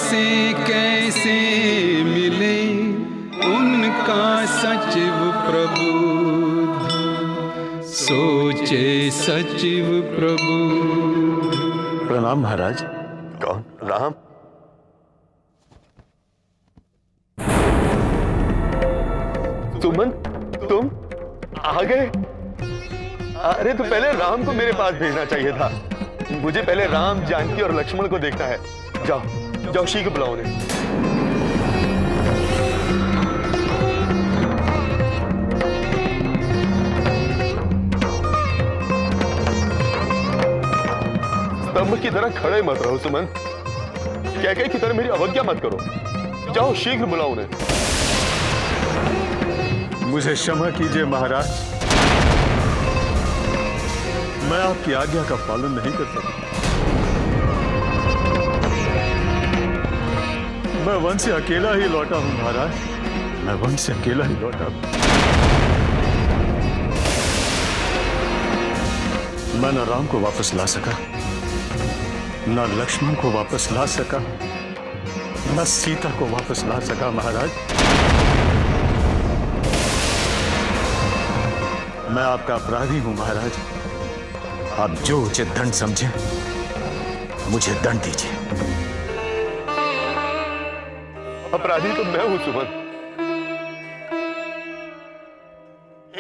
से कैसे मिले उनका सचिव प्रबुद्ध, सोचे सचिव प्रबुद्ध। प्रणाम महाराज। कौन? राम? सुमन, तुम आ गए? अरे तो पहले राम को मेरे पास भेजना चाहिए था। मुझे पहले राम, जानकी और लक्ष्मण को देखना है। जाओ जाओ, शीघ्र बुलाओ उन्हें। स्तंभ की तरह खड़े मत रहो सुमन, कैके की तरह मेरी अवज्ञा मत करो। जाओ शीघ्र बुलाओ उन्हें। मुझे क्षमा कीजिए महाराज, मैं आपकी आज्ञा का पालन नहीं कर सकता। मैं वन से अकेला ही लौटा हूं महाराज, मैं वन से अकेला ही लौटा हूं। मैं न राम को वापस ला सका, न लक्ष्मण को वापस ला सका, न सीता को वापस ला सका महाराज। मैं आपका अपराधी हूं महाराज, आप जो उचित दंड समझें मुझे दंड दीजिए। अपराधी तो मैं हूं सुमन।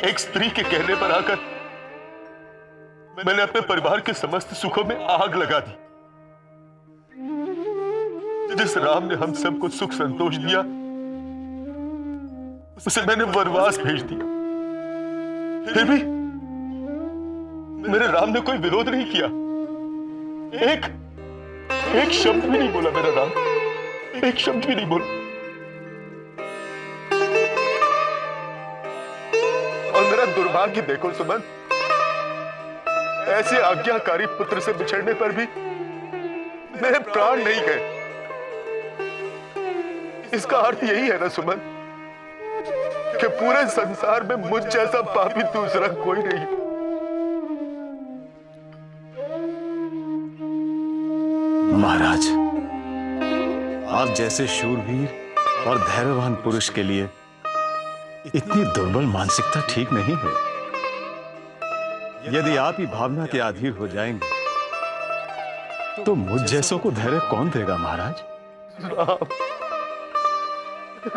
एक स्त्री के कहने पर आकर मैंने अपने परिवार के समस्त सुखों में आग लगा दी। जिस राम ने हम सबको सुख संतोष दिया, उसे मैंने वनवास भेज दिया। फिर भी मेरे राम ने कोई विरोध नहीं किया। एक शब्द भी नहीं बोला मेरा राम, एक शब्द भी नहीं बोला। और मेरा दुर्भाग्य देखो सुमन, ऐसे आज्ञाकारी पुत्र से बिछड़ने पर भी मेरे प्राण नहीं गए। इसका अर्थ यही है ना सुमन कि पूरे संसार में मुझ जैसा पापी दूसरा कोई नहीं। महाराज, आप जैसे शूरवीर और धैर्यवान पुरुष के लिए इतनी दुर्बल मानसिकता ठीक नहीं है। यदि आप ही भावना के अधीर हो जाएंगे तो मुझ जैसों को धैर्य कौन देगा महाराज? राम,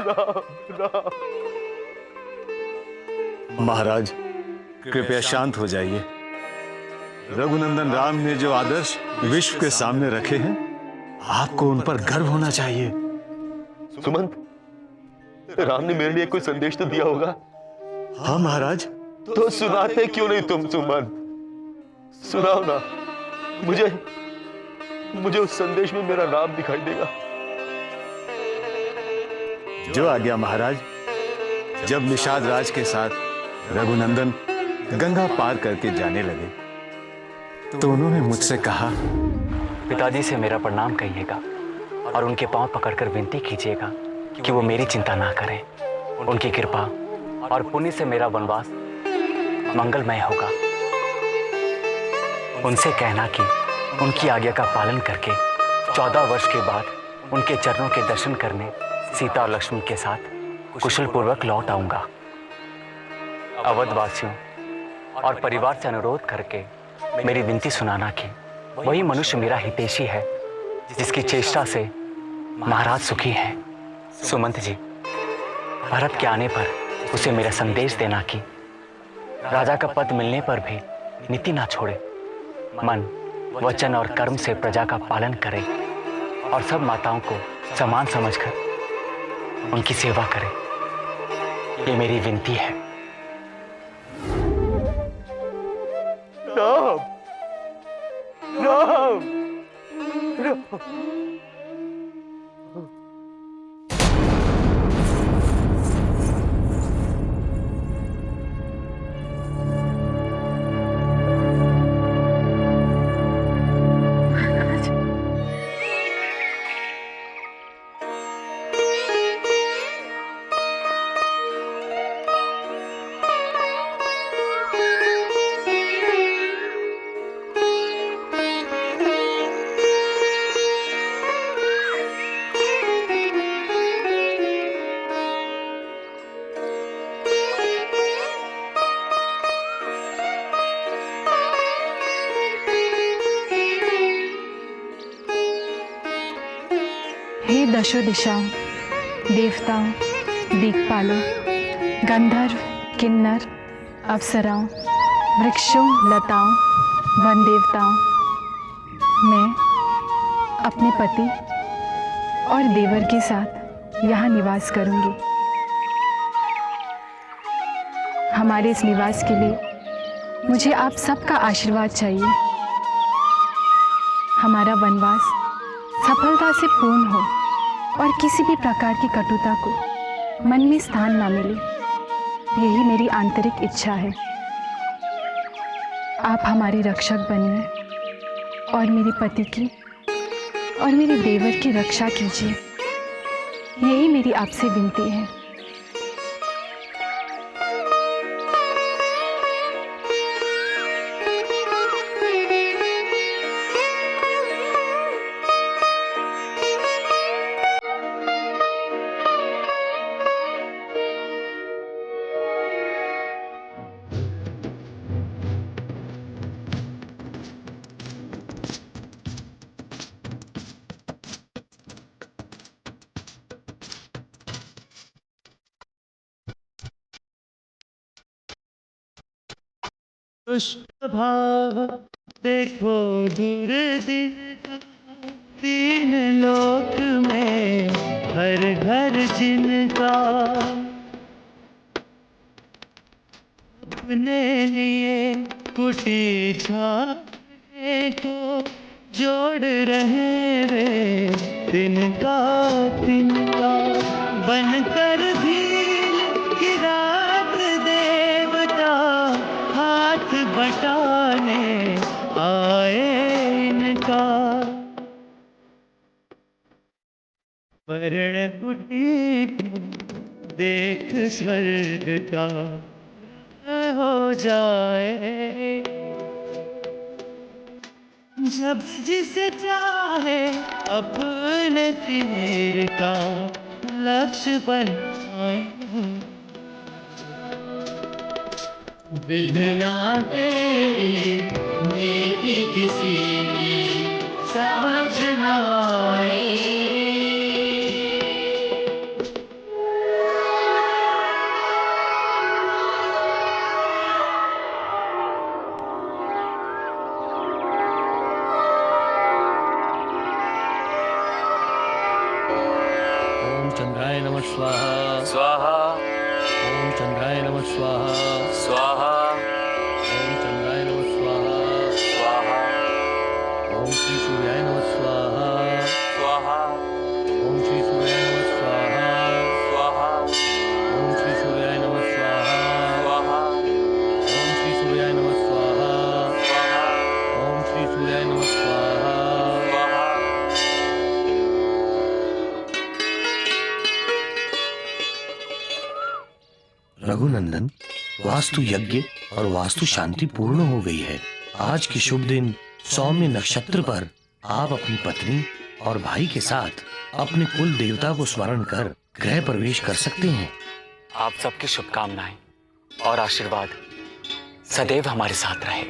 राम, राम। महाराज, कृपया शांत हो जाइए। रघुनंदन राम ने जो आदर्श विश्व के सामने रखे हैं, आपको उन पर गर्व होना चाहिए। सुमंत, राम ने मेरे लिए कोई संदेश तो दिया होगा? हाँ महाराज। तो सुनाते क्यों नहीं तुम सुमंत? सुनाओ ना, मुझे उस संदेश में मेरा राम दिखाई देगा। जो आज्ञा महाराज। जब निषाद राज के साथ रघुनंदन गंगा पार करके जाने लगे तो उन्होंने मुझसे कहा, पिताजी से मेरा प्रणाम कहिएगा और उनके पांव पकड़कर विनती कीजिएगा कि वो मेरी चिंता ना करें। उनकी कृपा और पुण्य से मेरा वनवास मंगलमय होगा। उनसे कहना कि उनकी आज्ञा का पालन करके 14 वर्ष के बाद उनके चरणों के दर्शन करने सीता और लक्ष्मण के साथ कुशल पूर्वक लौट आऊंगा। अवधवासियों और परिवार से अनुरोध करके मेरी विनती सुनाना कि वही मनुष्य मेरा हितैषी है जिसकी चेष्टा से महाराज सुखी हैं। सुमंत जी, भरत के आने पर उसे मेरा संदेश देना कि राजा का पद मिलने पर भी नीति ना छोड़े, मन, वचन और कर्म से प्रजा का पालन करे और सब माताओं को समान समझकर उनकी सेवा करे। ये मेरी विनती है। राम, राम, राम। हे दशो दिशाओं, देवताओं, दिक्पालों, गंधर्व, किन्नर, अप्सराओं, वृक्षों, लताओं, वन देवताओं, मैं अपने पति और देवर के साथ यहाँ निवास करूँगी। हमारे इस निवास के लिए मुझे आप सबका आशीर्वाद चाहिए। हमारा वनवास सफलता से पूर्ण हो और किसी भी प्रकार की कटुता को मन में स्थान ना मिले, यही मेरी आंतरिक इच्छा है। आप हमारे रक्षक बनिए और मेरे पति की और मेरे देवर की रक्षा कीजिए, यही मेरी आपसे विनती है। भाव देखो दूर तीन लोक में हर घर जिनका अपने लिए कुटी छाने को जोड़ रहे वे तिनका तिनका बनकर भील की रात देवता हाथ बटाने आए इनका। वर्ण कुटी देख स्वर्ग का हो जाए, जब जिसे चाहे अपने तीर का लक्ष्य बनाए। विधना तेरी नीति किसी की समझ न आए। ओम चंद्राय नमः स्वाहा स्वाहा ओम चंद्राय नमः स्वाहा स्वाहा ओम चंद्राय नमः स्वाहा स्वाहा ओम श्री सूर्याय नमः स्वाहा स्वाहा ओम श्री सूर्याय नमः स्वाहा स्वाहा ओम श्री सूर्याय नमः स्वाहा स्वाहा ओम श्री सूर्याय नमः स्वाहा स्वाहा ओम श्री सूर्याय नमः स्वाहा। स्वाहा। रघुनंदन, वास्तु यज्ञ और वास्तु शांति पूर्ण हो गई है। आज के शुभ दिन सौम्य नक्षत्र पर आप अपनी पत्नी और भाई के साथ अपने कुल देवता को स्मरण कर गृह प्रवेश कर सकते हैं। आप सबकी शुभकामनाएं और आशीर्वाद सदैव हमारे साथ रहे।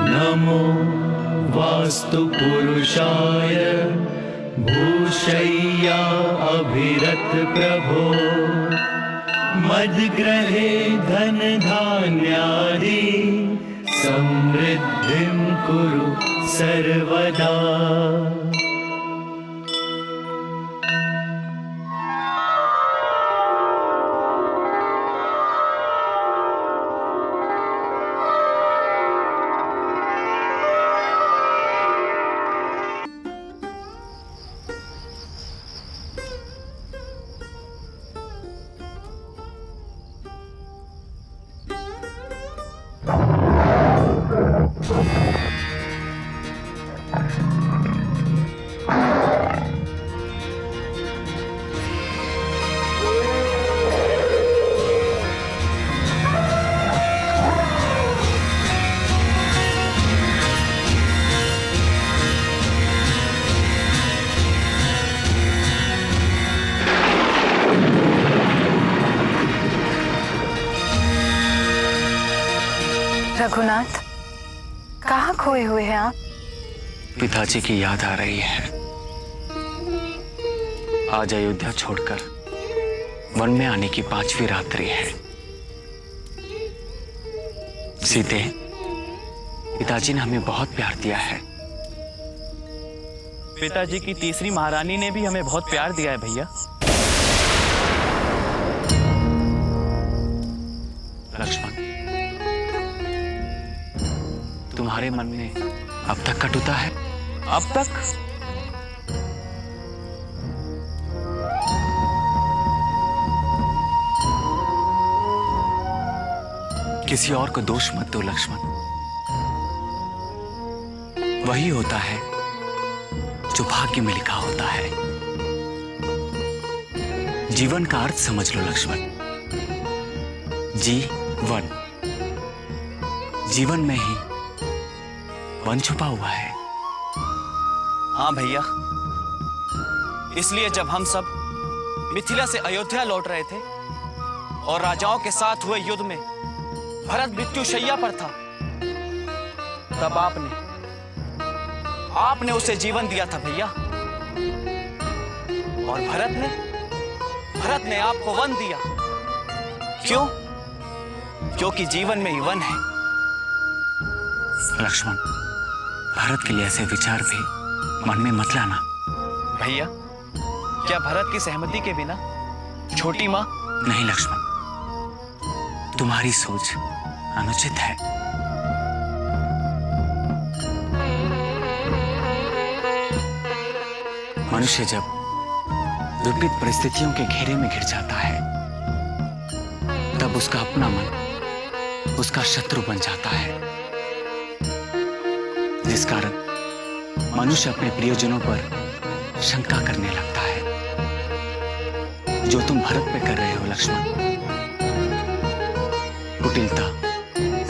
नमो वास्तु पुरुषाय भूशय्या अभिरत प्रभो मद्ग्रहे धन धान्यादि समृद्धिं कुरु सर्वदा। रघुनाथ, कहाँ खोए हुए हैं आप? पिताजी की याद आ रही है। आज अयोध्या छोड़कर वन में आने की 5वीं रात्रि है। सीते, पिताजी ने हमें बहुत प्यार दिया है। पिताजी की तीसरी महारानी ने भी हमें बहुत प्यार दिया है भैया। लक्ष्मण, तुम्हारे मन में अब तक कटुता है? अब तक? किसी और को दोष मत दो लक्ष्मण। वही होता है जो भाग्य में लिखा होता है। जीवन का अर्थ समझ लो लक्ष्मण। जीवन, जीवन में ही वन छुपा हुआ है। हाँ भैया, इसलिए जब हम सब मिथिला से अयोध्या लौट रहे थे और राजाओं के साथ हुए युद्ध में भरत मृत्यु शैया पर था, तब आपने उसे जीवन दिया था भैया। और भरत ने आपको वन दिया। क्यों? क्योंकि जीवन में ही वन है। लक्ष्मण, भरत के लिए ऐसे विचार भी मन में मत लाना। भैया, क्या भरत की सहमति के बिना छोटी माँ? नहीं लक्ष्मण, तुम्हारी सोच अनुचित है। मनुष्य जब विपरीत परिस्थितियों के घेरे में घिर जाता है, तब उसका अपना मन उसका शत्रु बन जाता है, जिस कारण मनुष्य अपने प्रियजनों पर शंका करने लगता है। जो तुम भरत पे कर रहे हो लक्ष्मण, कुटिलता,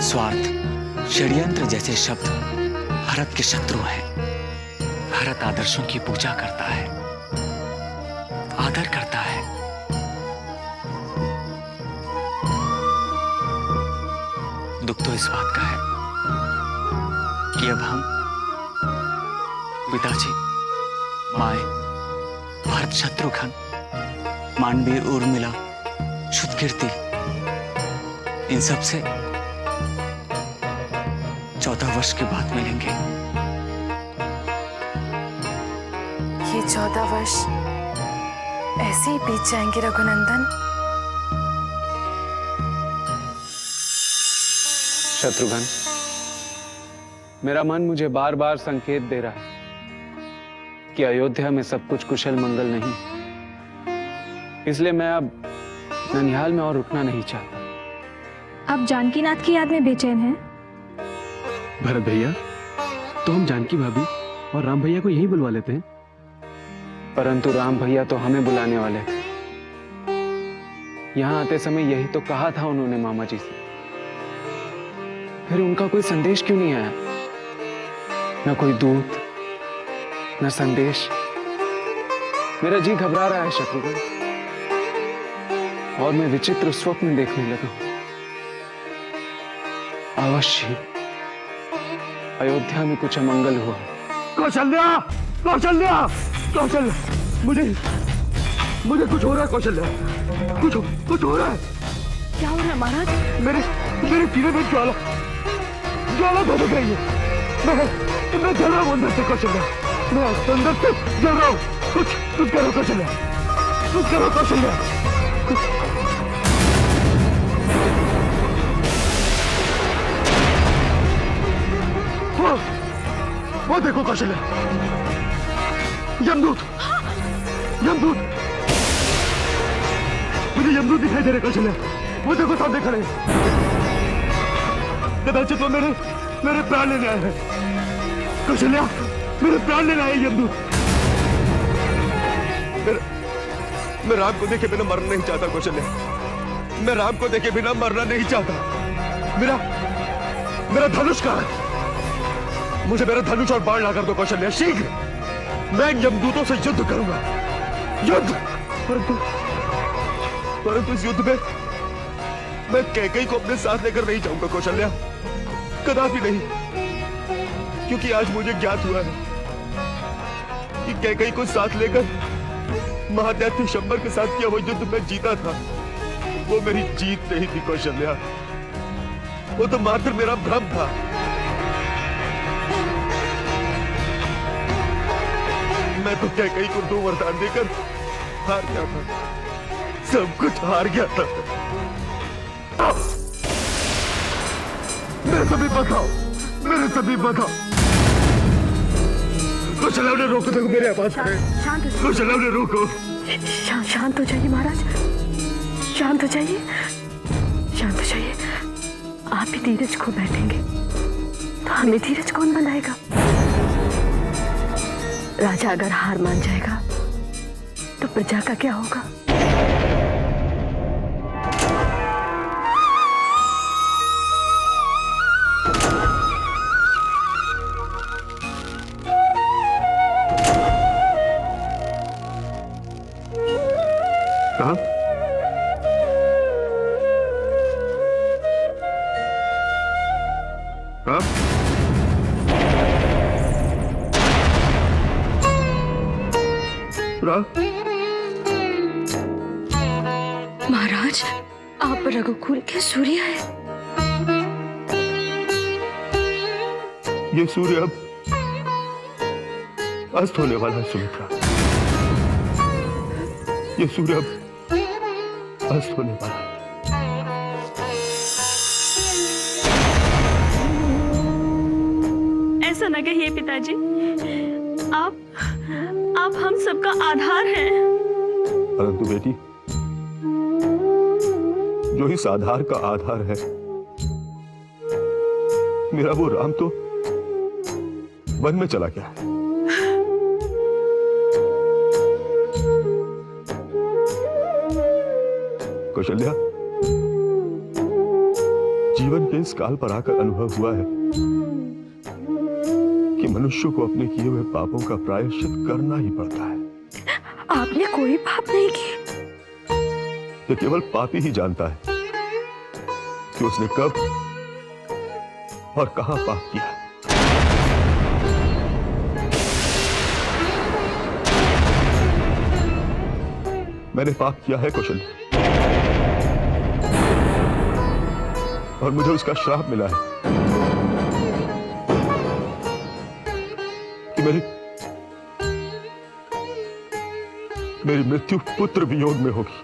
स्वार्थ, षड्यंत्र जैसे शब्द भरत के शत्रु हैं। भरत आदर्शों की पूजा करता है, आदर करता है। दुख तो इस बात का है कि अब हम पिताजी, माए, भरत, शत्रुघ्न, मांडवी, उर्मिला, श्रुतकीर्ति, इन सब से 14 वर्ष के बाद मिलेंगे। ये 14 वर्ष ऐसे ही बीत जाएंगे रघुनंदन। शत्रुघ्न, मेरा मन मुझे बार बार संकेत दे रहा है कि अयोध्या में सब कुछ कुशल मंगल नहीं, इसलिए मैं अब ननिहाल में और रुकना नहीं चाहता। आप जानकीनाथ की याद में बेचैन हैं? भरत भैया, तो हम जानकी भाभी और राम भैया को यहीं बुलवा लेते हैं। परंतु राम भैया तो हमें बुलाने वाले थे। यहां आते समय यही तो कहा था उन्होंने मामा जी से। फिर उनका कोई संदेश क्यों नहीं आया? न कोई दूत, न संदेश। मेरा जी घबरा रहा है शत्रुघ्न, और मैं विचित्र स्वप्न देखने लगा हूं। अवश्य अयोध्या में कुछ अमंगल हुआ। कौशल्या, कौशल्या, कौशल्या, मुझे कुछ हो रहा है। कौशल्या, कुछ हो रहा है। क्या हो रहा है महाराज? मेरे सीने में ज्वाला भड़क रही है। मैं जल रहा हूँ अंदर से। कौशल्या, मैं अंदर से जल रहा हूँ। कुछ करो कौशल्या, कुछ करो कौशल्या। वो देखो कौशल्या, यमदूत, यमदूत, मुझे यमदूत दिखाई दे रहे कौशल्या। वो देखो सामने खड़े हैं। कदाचित वो मेरे प्राण लेने आए हैं। कौशल्या, मेरे प्राण लेने आए यमदूत। मैं राम को देखे बिना मरना नहीं चाहता कौशल्या। मैं राम को देखे बिना मरना नहीं चाहता। मेरा धनुष कहाँ है? मुझे मेरा धनुष और बाण ला कर दो कौशल्या, शीघ्र। मैं इन यमदूतों से युद्ध करूंगा, युद्ध। परंतु इस युद्ध में मैं कैकेयी को अपने साथ लेकर नहीं जाऊंगा कौशल्या। कदापि नहीं, क्योंकि आज मुझे ज्ञात हुआ है कि कैकेयी को साथ लेकर महादैत्य शंबर के साथ किया वो युद्ध में जीता था, वो मेरी जीत नहीं थी कौशल्या, वो तो मात्र मेरा भ्रम था। मैं तो कैकेयी को 2 वरदान देकर हार गया था, सब कुछ हार गया था। मेरे सभी बताओ, मेरे सभी बताओ। कौशल्या ने रोको, देखो मेरे पास है। कौशल्या ने रोको। शांत हो जाइए महाराज, शांत हो जाइए, शांत हो जाइए। आप ही धीरज खो बैठेंगे तो हमें धीरज कौन बनाएगा? राजा अगर हार मान जाएगा तो प्रजा का क्या होगा? कहा? हाँ? महाराज, आप रघुकुल के सूर्य हैं। ये सूर्य अब अस्त होने वाला है सुमित्रा, ये सूर्य अब अस्त होने वाला है। ऐसा न कहिए पिताजी, आप हम सबका आधार हैं। परंतु बेटी, जो इस आधार का आधार है, मेरा वो राम तो वन में चला गया है। कौशल्या, जीवन के इस काल पर आकर अनुभव हुआ है कि मनुष्य को अपने किए हुए पापों का प्रायश्चित करना ही पड़ता है। आपने कोई पाप नहीं किए। ये केवल पापी ही जानता है कि उसने कब और कहां पाप किया है। मैंने पाप किया है कौशल्या, और मुझे उसका श्राप मिला है कि मेरी मृत्यु पुत्र वियोग में होगी।